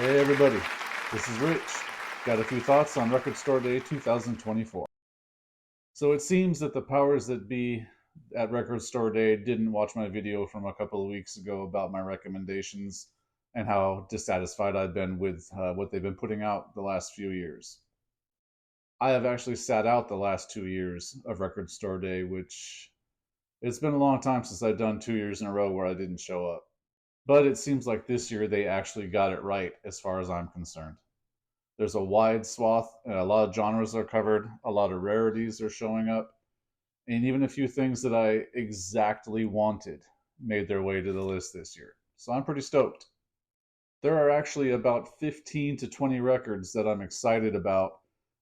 Hey everybody, this is Rich. Got a few thoughts on Record Store Day 2024. So it seems that the powers that be at Record Store Day didn't watch my video from a couple of weeks ago about my recommendations and how dissatisfied I've been with what they've been putting out the last few years. I have actually sat out the last 2 years of Record Store Day, which it's been a long time since I've done 2 years in a row where I didn't show up. But it seems like this year they actually got it right as far as I'm concerned. There's a wide swath, and a lot of genres are covered, a lot of rarities are showing up, and even a few things that I exactly wanted made their way to the list this year. So I'm pretty stoked. There are actually about 15 to 20 records that I'm excited about,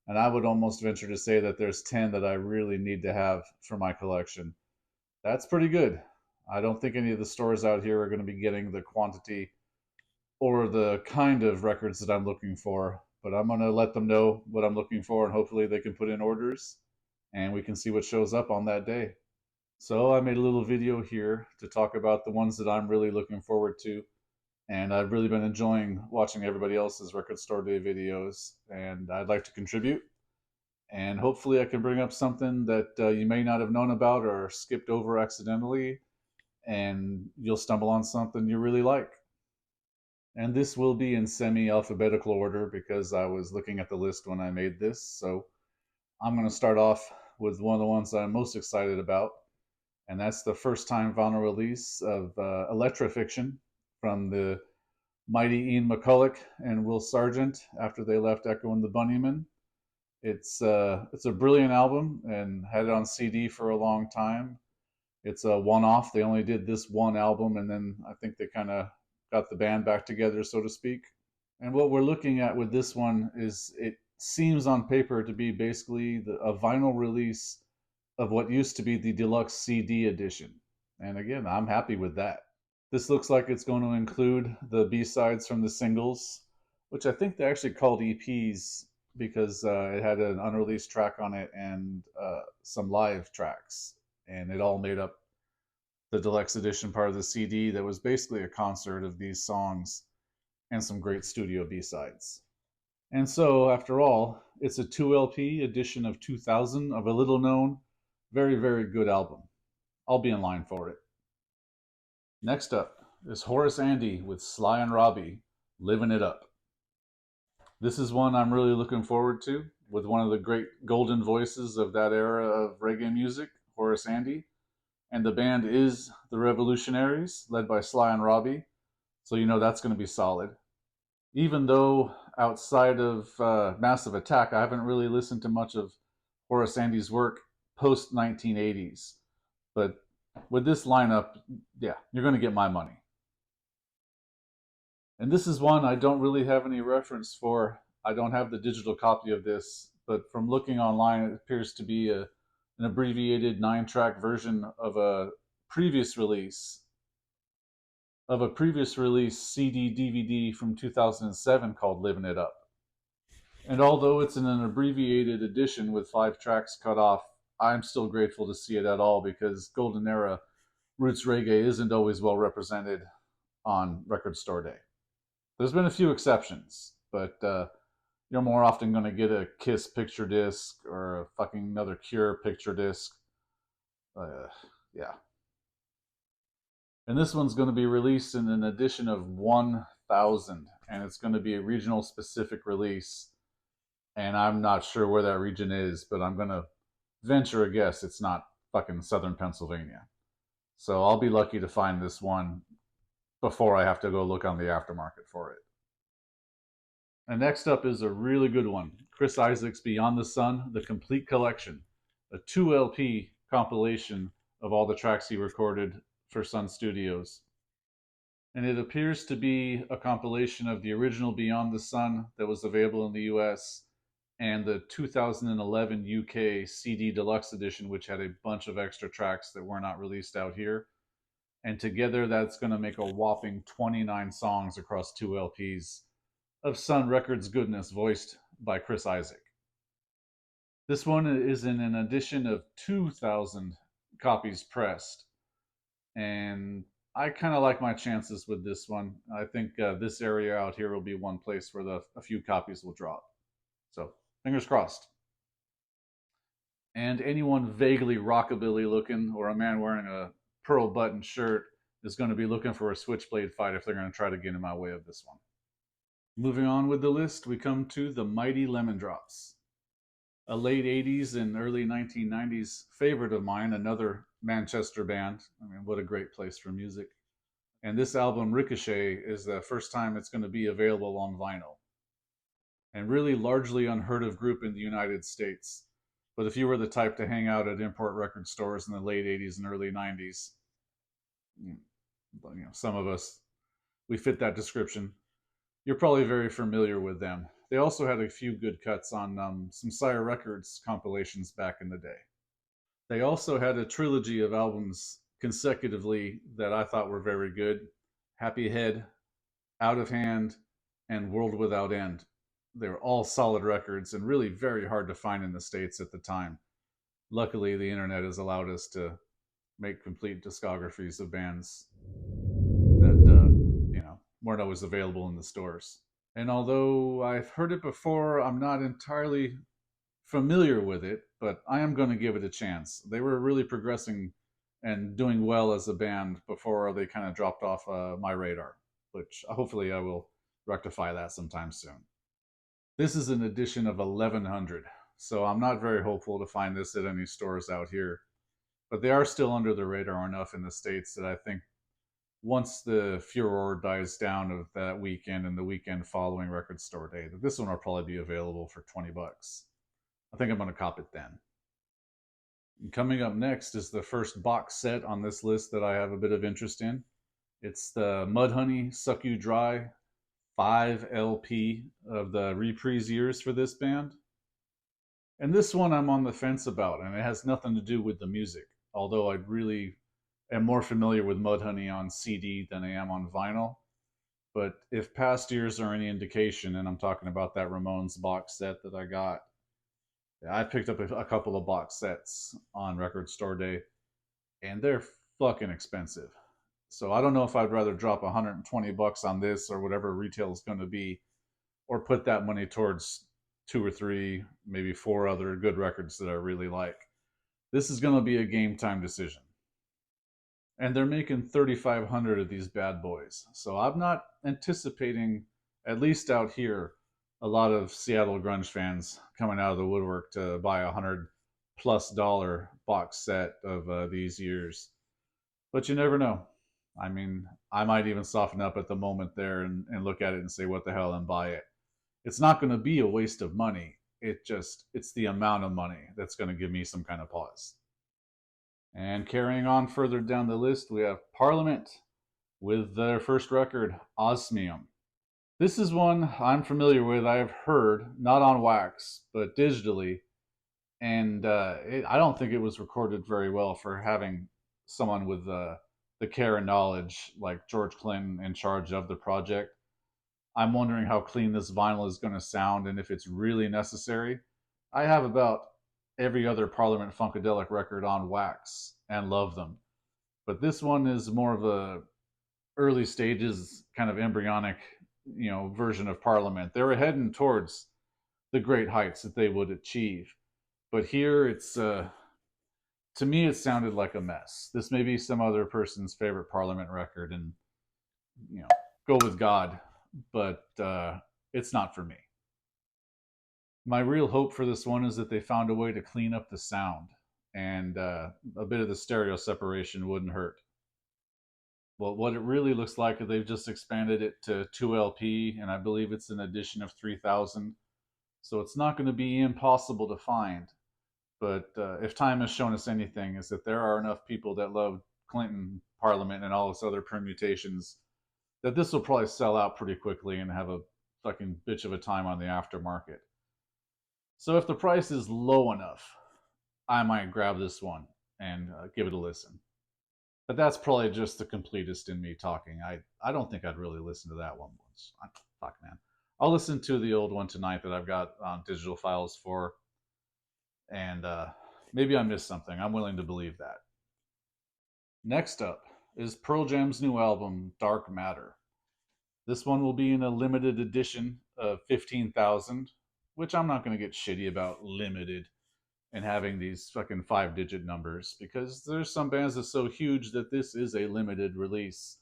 and I would almost venture to say that there's 10 that I really need to have for my collection. That's pretty good. I don't think any of the stores out here are going to be getting the quantity or the kind of records that I'm looking for, but I'm going to let them know what I'm looking for and hopefully they can put in orders and we can see what shows up on that day. So I made a little video here to talk about the ones that I'm really looking forward to, and I've really been enjoying watching everybody else's Record Store Day videos, and I'd like to contribute, and hopefully I can bring up something that you may not have known about or skipped over accidentally, and you'll stumble on something you really like. And this will be in semi-alphabetical order because I was looking at the list when I made this. So I'm going to start off with one of the ones I'm most excited about, and that's the first time vinyl release of Electrafiction from the mighty Ian McCulloch and Will Sargent after they left Echo and the Bunnymen. It's a brilliant album and had it on CD for a long time. It's a one-off. They only did this one album, and then I think they kind of got the band back together, so to speak. And what we're looking at with this one is it seems on paper to be basically a vinyl release of what used to be the deluxe CD edition. And again, I'm happy with that. This looks like it's going to include the B-sides from the singles, which I think they actually called EPs because it had an unreleased track on it and some live tracks, and it all made up the deluxe edition part of the CD that was basically a concert of these songs and some great studio B-sides. And so, after all, it's a 2 LP edition of 2000 of a little known, very, very good album. I'll be in line for it. Next up is Horace Andy with Sly and Robbie, Living It Up. This is one I'm really looking forward to, with one of the great golden voices of that era of reggae music, Horace Andy. And the band is the Revolutionaries, led by Sly and Robbie, so you know that's going to be solid. Even though outside of Massive Attack, I haven't really listened to much of Horace Andy's work post 1980s. But with this lineup, yeah, you're going to get my money. And this is one I don't really have any reference for. I don't have the digital copy of this, but from looking online, it appears to be an abbreviated 9-track version of a previous release CD DVD from 2007 called Living It Up. And although it's in an abbreviated edition with 5 tracks cut off, I'm still grateful to see it at all because Golden Era roots reggae isn't always well represented on Record Store Day. There's been a few exceptions, but you're more often going to get a Kiss picture disc or a fucking another Cure picture disc. Yeah. And this one's going to be released in an edition of 1000, and it's going to be a regional specific release. And I'm not sure where that region is, but I'm going to venture a guess it's not fucking southern Pennsylvania. So I'll be lucky to find this one before I have to go look on the aftermarket for it. And next up is a really good one. Chris Isaak's Beyond the Sun, The Complete Collection, a 2 LP compilation of all the tracks he recorded for Sun Studios. And it appears to be a compilation of the original Beyond the Sun that was available in the US and the 2011 UK CD Deluxe Edition, which had a bunch of extra tracks that were not released out here. And together that's going to make a whopping 29 songs across 2 LPs of Sun Records goodness voiced by Chris Isaak. This one is in an edition of 2,000 copies pressed, and I kind of like my chances with this one. I think this area out here will be one place where a few copies will drop. So fingers crossed. And anyone vaguely rockabilly looking or a man wearing a pearl button shirt is going to be looking for a switchblade fight if they're going to try to get in my way of this one. Moving on with the list, we come to the Mighty Lemon Drops, a late 80s and early 1990s favorite of mine, another Manchester band. I mean, what a great place for music. And this album, Ricochet, is the first time it's going to be available on vinyl. And really largely unheard of group in the United States. But if you were the type to hang out at import record stores in the late 80s and early 90s, some of us, we fit that description. You're probably very familiar with them. They also had a few good cuts on some Sire Records compilations back in the day. They also had a trilogy of albums consecutively that I thought were very good. Happy Head, Out of Hand, and World Without End. They were all solid records and really very hard to find in the States at the time. Luckily, the internet has allowed us to make complete discographies of bands that weren't always available in the stores. And although I've heard it before, I'm not entirely familiar with it, but I am going to give it a chance. They were really progressing and doing well as a band before they kind of dropped off my radar, which hopefully I will rectify that sometime soon. This is an edition of 1100, so I'm not very hopeful to find this at any stores out here, but they are still under the radar enough in the States that I think once the furor dies down of that weekend and the weekend following Record Store Day, that this one will probably be available for $20. I think I'm going to cop it then. And coming up next is the first box set on this list that I have a bit of interest in. It's the Mudhoney Suck You Dry 5 LP of the reprise years for this band. And this one I'm on the fence about, and it has nothing to do with the music, although I really am more familiar with Mudhoney on CD than I am on vinyl. But if past years are any indication, and I'm talking about that Ramones box set that I got, I picked up a couple of box sets on Record Store Day, and they're fucking expensive. So I don't know if I'd rather drop $120 on this or whatever retail is going to be, or put that money towards 2 or 3, maybe 4 other good records that I really like. This is going to be a game time decision. And they're making 3,500 of these bad boys. So I'm not anticipating, at least out here, a lot of Seattle grunge fans coming out of the woodwork to buy $100+ box set of these years. But you never know. I mean, I might even soften up at the moment there and look at it and say, what the hell, and buy it. It's not going to be a waste of money. It's the amount of money that's going to give me some kind of pause. And carrying on further down the list, we have Parliament with their first record, Osmium. This is one I'm familiar with. I have heard, not on wax, but digitally. And I don't think it was recorded very well for having someone with the care and knowledge like George Clinton in charge of the project. I'm wondering how clean this vinyl is going to sound and if it's really necessary. I have about every other Parliament Funkadelic record on wax and love them. But this one is more of a early stages kind of embryonic, version of Parliament. They were heading towards the great heights that they would achieve. But here it's to me it sounded like a mess. This may be some other person's favorite Parliament record, and go with God, but it's not for me. My real hope for this one is that they found a way to clean up the sound, and a bit of the stereo separation wouldn't hurt. Well, what it really looks like is they've just expanded it to 2 LP, and I believe it's an edition of 3000. So it's not going to be impossible to find. But if time has shown us anything, is that there are enough people that love Clinton, Parliament, and all its other permutations that this will probably sell out pretty quickly and have a fucking bitch of a time on the aftermarket. So if the price is low enough, I might grab this one and give it a listen. But that's probably just the completist in me talking. I don't think I'd really listen to that one once. Fuck, man. I'll listen to the old one tonight that I've got on digital files for. And maybe I missed something. I'm willing to believe that. Next up, is Pearl Jam's new album, Dark Matter. This one will be in a limited edition of 15,000, which I'm not going to get shitty about limited and having these fucking 5-digit numbers, because there's some bands that's so huge that this is a limited release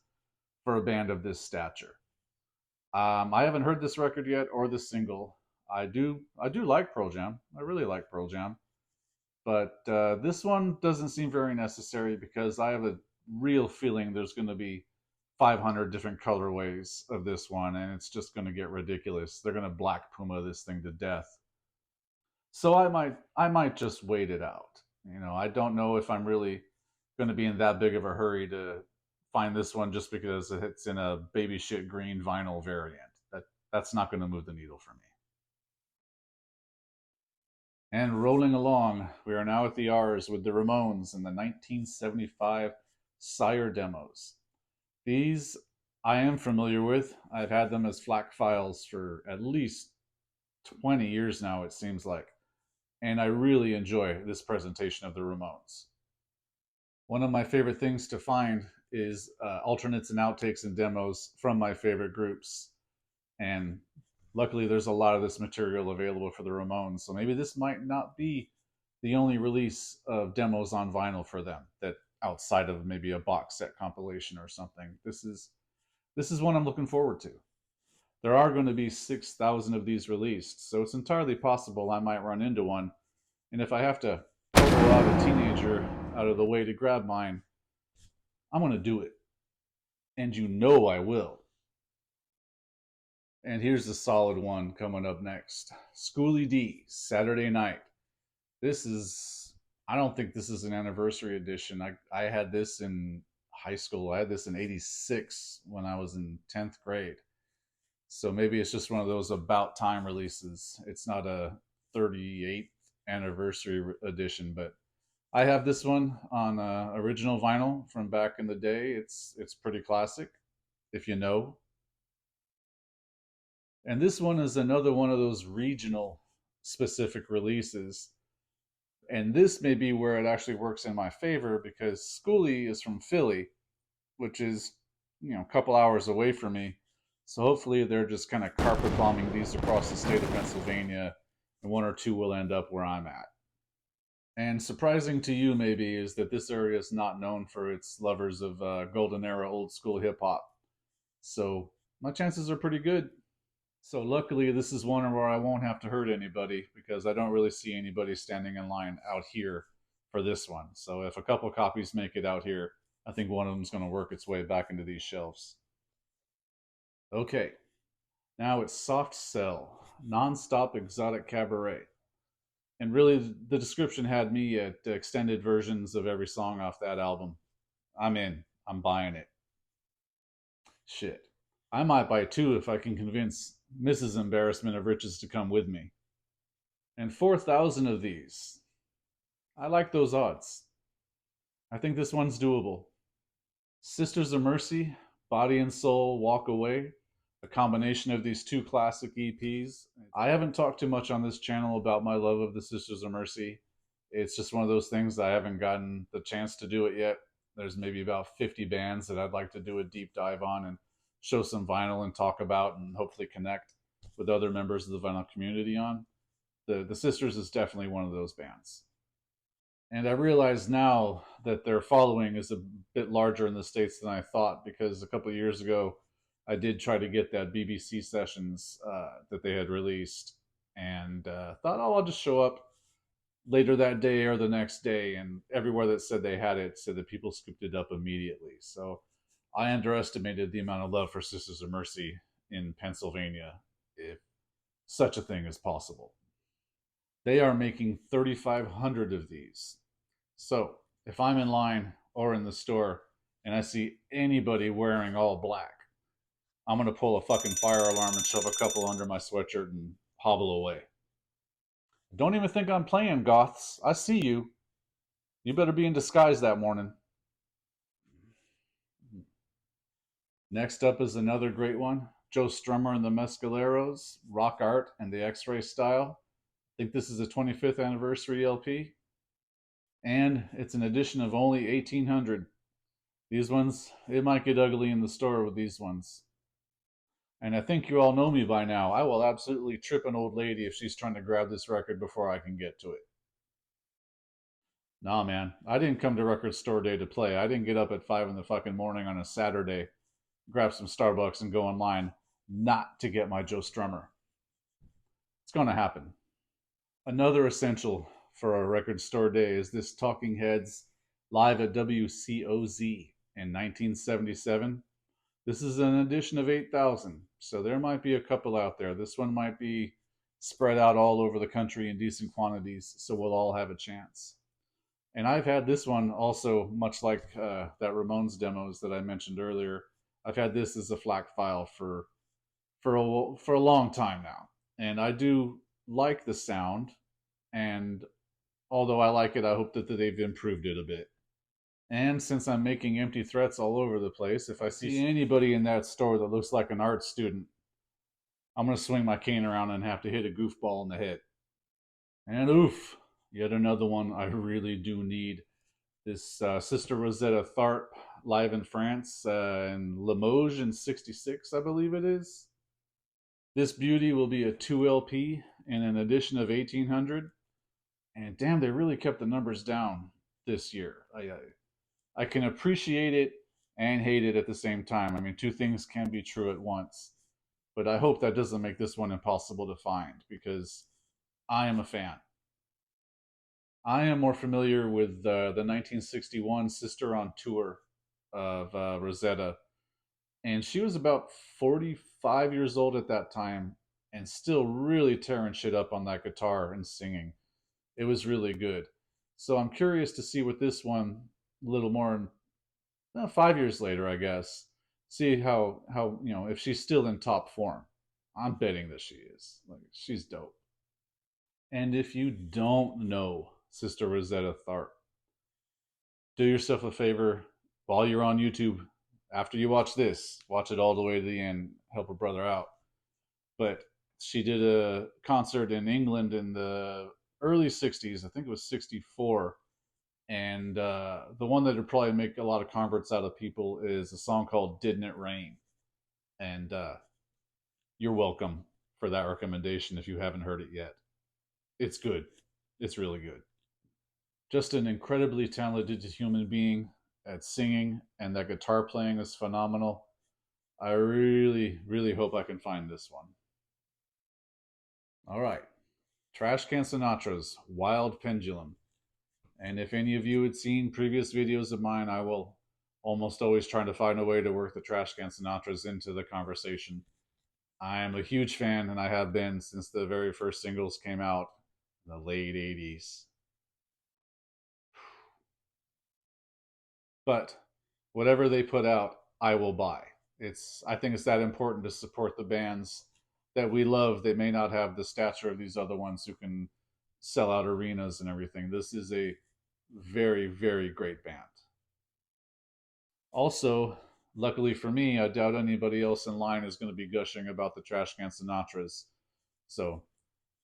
for a band of this stature. I haven't heard this record yet or this single. I do like Pearl Jam. I really like Pearl Jam, but this one doesn't seem very necessary because I have a real feeling there's going to be 500 different colorways of this one, and it's just going to get ridiculous. They're going to Black Puma this thing to death. So I might just wait it out. I don't know if I'm really going to be in that big of a hurry to find this one just because it's in a baby shit green vinyl variant. That's not going to move the needle for me. And rolling along, we are now at the R's with the Ramones and the 1975 Sire demos. These I am familiar with. I've had them as FLAC files for at least 20 years now, it seems like. And I really enjoy this presentation of the Ramones. One of my favorite things to find is alternates and outtakes and demos from my favorite groups. And luckily, there's a lot of this material available for the Ramones. So maybe this might not be the only release of demos on vinyl for them, that outside of maybe a box set compilation or something. This is one I'm looking forward to. There are going to be 6,000 of these released, so it's entirely possible I might run into one. And if I have to pull out a teenager out of the way to grab mine, I'm going to do it. And you know I will. And here's the solid one coming up next. Schooly D, Saturday Night. I don't think this is an anniversary edition. I had this in high school. I had this in 86 when I was in 10th grade. So maybe it's just one of those about time releases. It's not a 38th anniversary edition, but I have this one on original vinyl from back in the day. It's pretty classic, if you know. And this one is another one of those regional specific releases. And this may be where it actually works in my favor because Schooly is from Philly, which is, a couple hours away from me. So hopefully they're just kind of carpet bombing these across the state of Pennsylvania, and one or two will end up where I'm at. And surprising to you maybe is that this area is not known for its lovers of golden era old school hip hop. So my chances are pretty good. So luckily this is one where I won't have to hurt anybody because I don't really see anybody standing in line out here for this one. So if a couple copies make it out here, I think one of them is going to work its way back into these shelves. Okay, now it's Soft Cell, Non-Stop Exotic Cabaret. And really, the description had me at extended versions of every song off that album. I'm in. I'm buying it. Shit. I might buy two if I can convince Mrs. Embarrassment of Riches to come with me. And 4,000 of these. I like those odds. I think this one's doable. Sisters of Mercy, Body and Soul, Walk Away. A combination of these two classic EPs. I haven't talked too much on this channel about my love of the Sisters of Mercy. It's just one of those things that I haven't gotten the chance to do it yet. There's maybe about 50 bands that I'd like to do a deep dive on and show some vinyl and talk about and hopefully connect with other members of the vinyl community on. The Sisters is definitely one of those bands. And I realize now that their following is a bit larger in the States than I thought, because a couple of years ago, I did try to get that BBC Sessions that they had released, and thought, I'll just show up later that day or the next day. And everywhere that said they had it said that people scooped it up immediately. So I underestimated the amount of love for Sisters of Mercy in Pennsylvania, if such a thing is possible. They are making 3,500 of these. So if I'm in line or in the store and I see anybody wearing all black, I'm going to pull a fucking fire alarm and shove a couple under my sweatshirt and hobble away. Don't even think I'm playing, goths. I see you. You better be in disguise that morning. Next up is another great one. Joe Strummer and the Mescaleros, Rock Art and the X-Ray Style. I think this is a 25th anniversary LP. And it's an edition of only 1,800. These ones, it might get ugly in the store with these ones. And I think you all know me by now. I will absolutely trip an old lady if she's trying to grab this record before I can get to it. Nah, man. I didn't come to record store day to play. I didn't get up at 5 in the fucking morning on a Saturday, grab some Starbucks, and go online not to get my Joe Strummer. It's going to happen. Another essential for a record store day is this Talking Heads live at WCOZ in 1977. This is an edition of 8,000, so there might be a couple out there. This one might be spread out all over the country in decent quantities, so we'll all have a chance. And I've had this one also, much like that Ramones demos that I mentioned earlier. I've had this as a FLAC file for a long time now, and I do like the sound. And although I like it, I hope that they've improved it a bit. And since I'm making empty threats all over the place, if I see anybody in that store that looks like an art student, I'm going to swing my cane around and have to hit a goofball in the head. And oof, yet another one I really do need. This Sister Rosetta Tharpe live in France in Limoges in 66, I believe it is. This beauty will be a 2 LP in an edition of 1800. And damn, they really kept the numbers down this year. I can appreciate it and hate it at the same time. I mean, two things can be true at once. But I hope that doesn't make this one impossible to find, because I am a fan. I am more familiar with the 1961 Sister on Tour of Rosetta. And she was about 45 years old at that time and still really tearing shit up on that guitar and singing. It was really good. So I'm curious to see what this one, a little more, 5 years later, I guess, see how if she's still in top form. I'm betting that she is. Like, she's dope. And if you don't know Sister Rosetta Tharpe, do yourself a favor while you're on YouTube. After you watch this, watch it all the way to the end. Help a brother out. But she did a concert in England in the early 60s. I think it was 64. And the one that would probably make a lot of converts out of people is a song called Didn't It Rain? And you're welcome for that recommendation if you haven't heard it yet. It's good. It's really good. Just an incredibly talented human being at singing, and that guitar playing is phenomenal. I really, really hope I can find this one. All right. Trash Can Sinatras, Wild Pendulum. And if any of you had seen previous videos of mine, I will almost always try to find a way to work the Trash Can Sinatras into the conversation. I am a huge fan, and I have been since the very first singles came out in the late 80s. But whatever they put out, I will buy. I think it's that important to support the bands that we love. They may not have the stature of these other ones who can sell out arenas and everything. This is a very, very great band. Also, luckily for me, I doubt anybody else in line is going to be gushing about the Trash Can Sinatras. So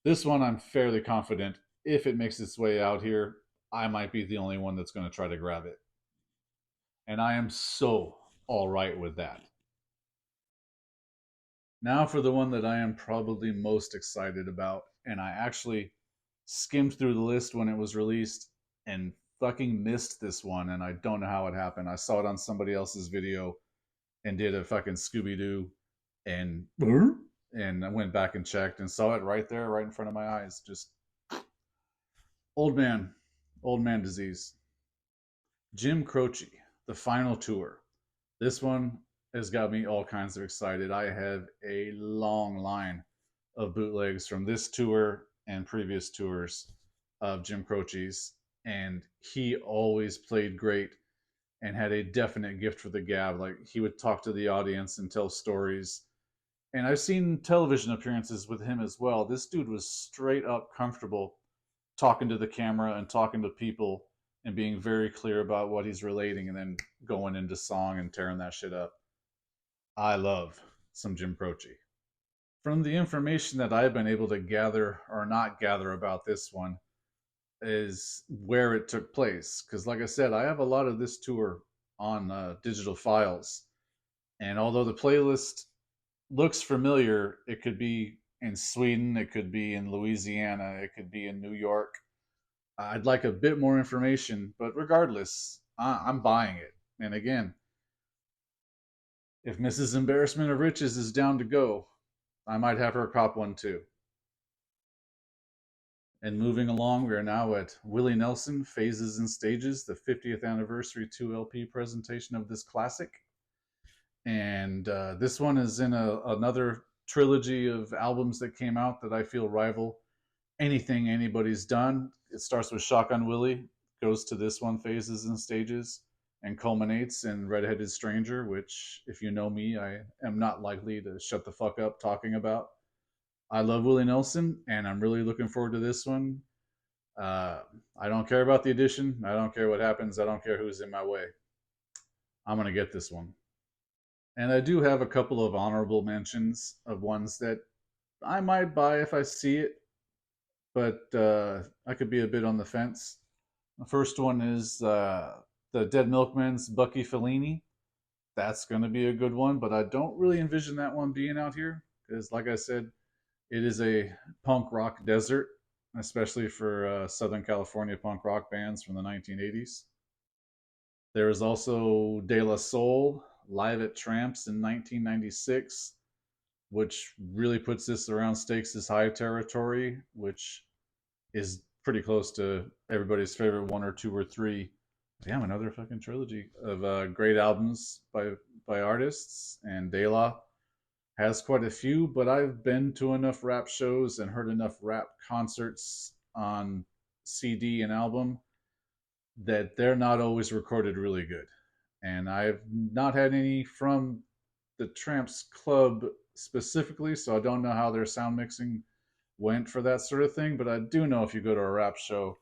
this one, I'm fairly confident if it makes its way out here, I might be the only one that's going to try to grab it. And I am so all right with that. Now for the one that I am probably most excited about, and I actually skimmed through the list when it was released and fucking missed this one, and I don't know how it happened. I saw it on somebody else's video and did a fucking Scooby-Doo and I went back and checked and saw it right there, right in front of my eyes. Just old man disease. Jim Croce, The Final Tour. This one has got me all kinds of excited. I have a long line of bootlegs from this tour and previous tours of Jim Croce's, and he always played great and had a definite gift for the gab. Like, he would talk to the audience and tell stories. And I've seen television appearances with him as well. This dude was straight up comfortable talking to the camera and talking to people and being very clear about what he's relating and then going into song and tearing that shit up. I love some Jim Croce. From the information that I've been able to gather or not gather about this one is where it took place. Because like I said, I have a lot of this tour on digital files. And although the playlist looks familiar, it could be in Sweden, it could be in Louisiana, it could be in New York. I'd like a bit more information, but regardless, I'm buying it. And again, if Mrs. Embarrassment of Riches is down to go, I might have her cop one too. And moving along, we are now at Willie Nelson, Phases and Stages, the 50th anniversary 2 LP presentation of this classic. And this one is in another trilogy of albums that came out that I feel rival anything anybody's done. It starts with Shotgun Willie, goes to this one, Phases and Stages, and culminates in Redheaded Stranger, which, if you know me, I am not likely to shut the fuck up talking about. I love Willie Nelson, and I'm really looking forward to this one. I don't care about the edition. I don't care what happens. I don't care who's in my way. I'm going to get this one. And I do have a couple of honorable mentions of ones that I might buy if I see it, but I could be a bit on the fence. The first one is the Dead Milkmen's Bucky Fellini. That's going to be a good one, but I don't really envision that one being out here because, like I said, it is a punk rock desert, especially for Southern California punk rock bands from the 1980s. There is also De La Soul, live at Tramps in 1996, which really puts this around Stakes' High territory, which is pretty close to everybody's favorite one or two or three. Damn, another fucking trilogy of great albums by artists. And De La has quite a few, but I've been to enough rap shows and heard enough rap concerts on CD and album that they're not always recorded really good. And I've not had any from the Tramps Club specifically, so I don't know how their sound mixing went for that sort of thing, but I do know if you go to a rap show,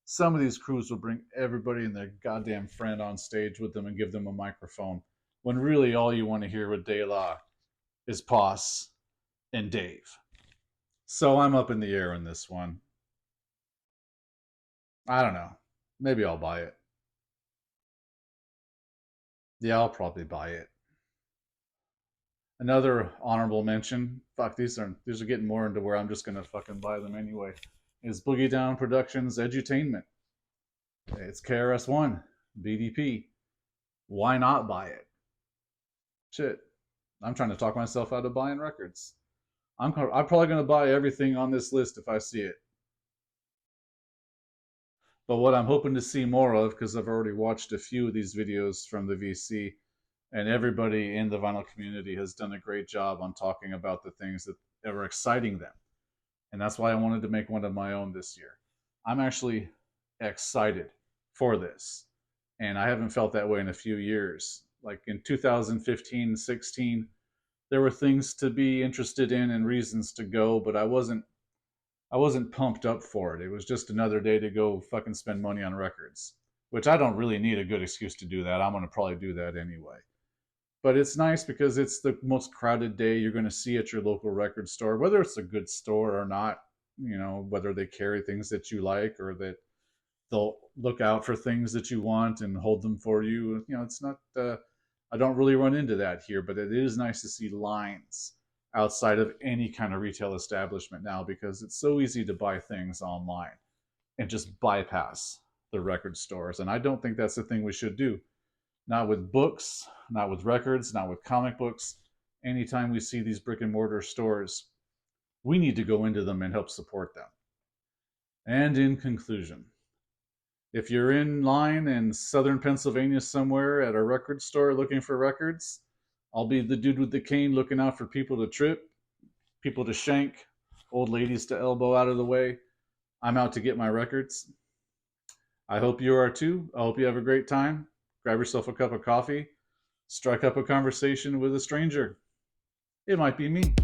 some of these crews will bring everybody and their goddamn friend on stage with them and give them a microphone, when really all you want to hear with De La is Poss and Dave. So I'm up in the air on this one. I don't know. Maybe I'll buy it. Yeah, I'll probably buy it. Another honorable mention. Fuck, these are getting more into where I'm just gonna fucking buy them anyway. Is Boogie Down Productions Edutainment. It's KRS-One, BDP. Why not buy it? Shit, I'm trying to talk myself out of buying records. I'm probably gonna buy everything on this list if I see it. But what I'm hoping to see more of, because I've already watched a few of these videos from the VC, and everybody in the vinyl community has done a great job on talking about the things that are exciting them. And that's why I wanted to make one of my own this year. I'm actually excited for this. And I haven't felt that way in a few years. Like in 2015, 16, there were things to be interested in and reasons to go, but I wasn't pumped up for it. It was just another day to go fucking spend money on records, which I don't really need a good excuse to do that. I'm going to probably do that anyway. But it's nice because it's the most crowded day you're going to see at your local record store, whether it's a good store or not, you know, whether they carry things that you like or that they'll look out for things that you want and hold them for you. You know, it's not, I don't really run into that here, but it is nice to see lines outside of any kind of retail establishment now because it's so easy to buy things online and just bypass the record stores. And I don't think that's the thing we should do. Not with books, not with records, not with comic books. Anytime we see these brick and mortar stores, we need to go into them and help support them. And in conclusion, if you're in line in southern Pennsylvania somewhere at a record store looking for records, I'll be the dude with the cane looking out for people to trip, people to shank, old ladies to elbow out of the way. I'm out to get my records. I hope you are too. I hope you have a great time. Grab yourself a cup of coffee. Strike up a conversation with a stranger. It might be me.